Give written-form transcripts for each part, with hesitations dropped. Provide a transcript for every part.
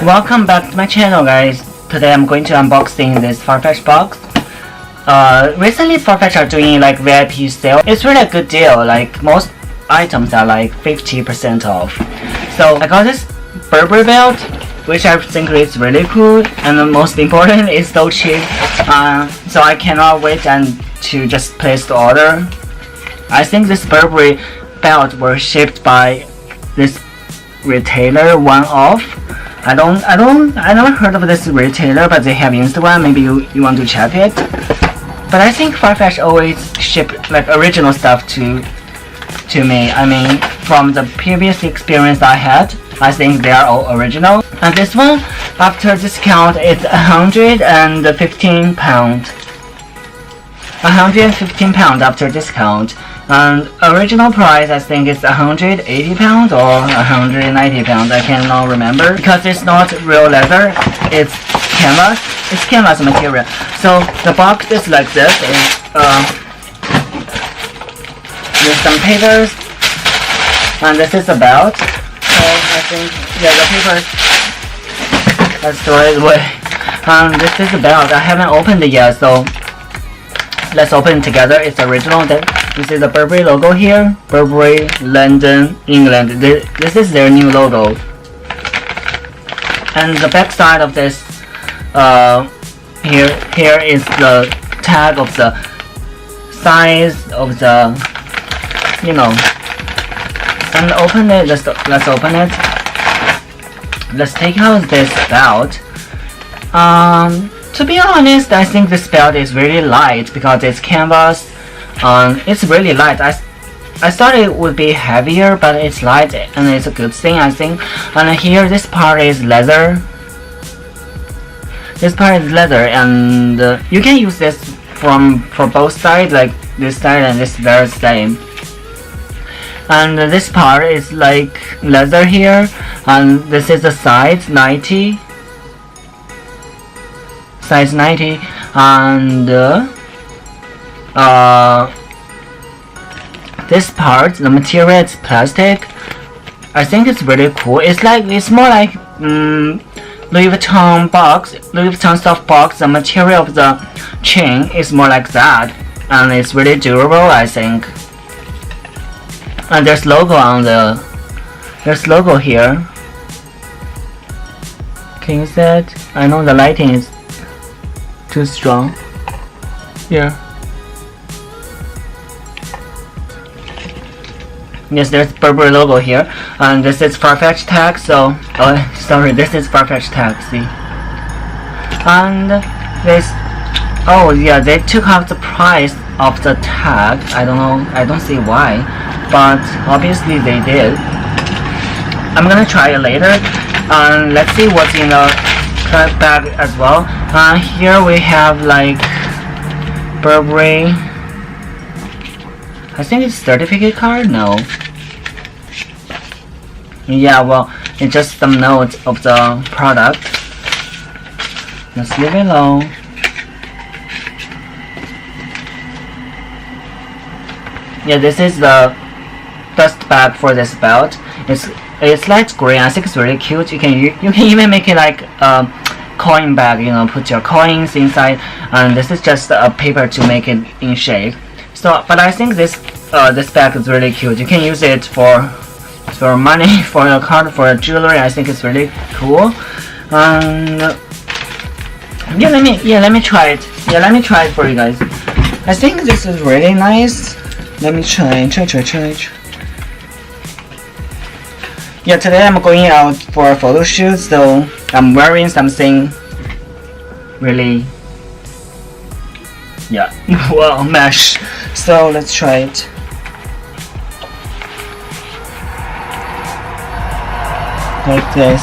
Welcome back to my channel, guys. Today I'm going to unboxing this Farfetch box. Recently Farfetch are doing like VIP sale. It's really a good deal, like most items are like 50% off. So I got this Burberry belt, which I think is really cool, and the most important, it's so cheap. So I cannot wait to just place the order. I think this Burberry belt was shipped by this retailer one-off. I never heard of this retailer, but they have Instagram. Maybe you want to check it. But I think Farfetch always ship like original stuff to me. I mean, from the previous experience I had, I think they are all original. And this one, after discount, it's £115. £115 after discount. And original price, I think it's £180 or £190. I cannot remember because it's not real leather. It's canvas. It's canvas material. So the box is like this. With some papers, and this is the belt. So I think the papers. Let's throw it away. This is the belt. I haven't opened it yet, so let's open it together. It's original. This is the Burberry logo here. Burberry, London, England. This is their new logo. And the back side of this, here is the tag of the size of the, And open it. Let's open it. Let's take out this belt. To be honest, I think this belt is really light because it's canvas. It's really light. I thought it would be heavier, but it's light and it's a good thing, I think. And here, this part is leather. This part is leather, and you can use this for both sides, like this side and this very same. And this part is like leather here, and this is the size 90. Size 90, and this part, the material is plastic. I think it's really cool. It's more like Louis Vuitton soft box. The material of the chain is more like that, and it's really durable, I think. And there's logo here. Can you see it? I know the lighting is too strong. Here. Yes, there's Burberry logo here, and this is Farfetch tag. So, sorry, this is Farfetch tag. See, and this. Oh yeah, they took out the price of the tag. I don't know. I don't see why, but obviously they did. I'm gonna try it later. And let's see what's in the bag as well. Here we have like Burberry. I think it's certificate card. No. Yeah, well, it's just some notes of the product. Let's leave it alone. Yeah, this is the dust bag for this belt. It's light green. I think it's really cute. You can even make it like a coin bag. Put your coins inside. And this is just a paper to make it in shape. So, but I think this bag is really cute. You can use it for money, for your card, for jewelry. I think it's really cool. And let me try it. Yeah, let me try it for you guys. I think this is really nice. Let me try. Yeah, today I'm going out for a photo shoot, so I'm wearing something really, well, mesh. So let's try it. Like this.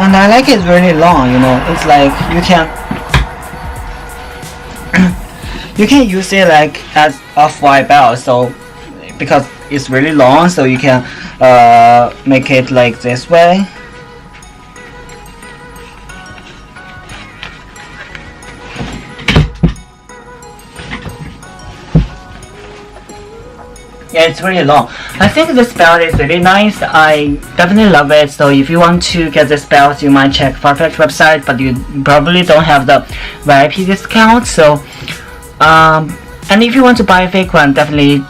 And I like it really long, It's like you can use it like as a white belt, so because it's really long, so you can make it like this way. Yeah, it's really long. I think this belt is really nice. I definitely love it. So if you want to get this belt, you might check Farfetch website, but you probably don't have the VIP discount. So and if you want to buy a fake one, definitely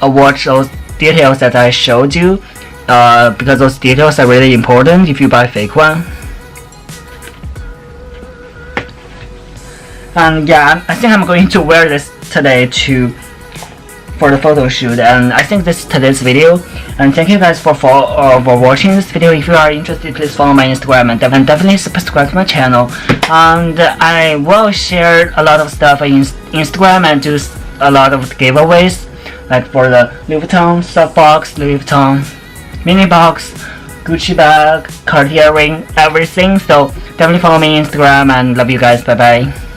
watch those details that I showed you, because those details are really important if you buy a fake one. And yeah, I think I'm going to wear this today for the photo shoot, and I think this is today's video. And thank you guys for watching this video. If you are interested, please follow my Instagram and definitely subscribe to my channel. And I will share a lot of stuff on Instagram and do a lot of giveaways, like for the Louis Vuitton soft box, Louis Vuitton mini box, Gucci bag, Cartier ring, everything. So definitely follow me on Instagram, and love you guys. Bye bye.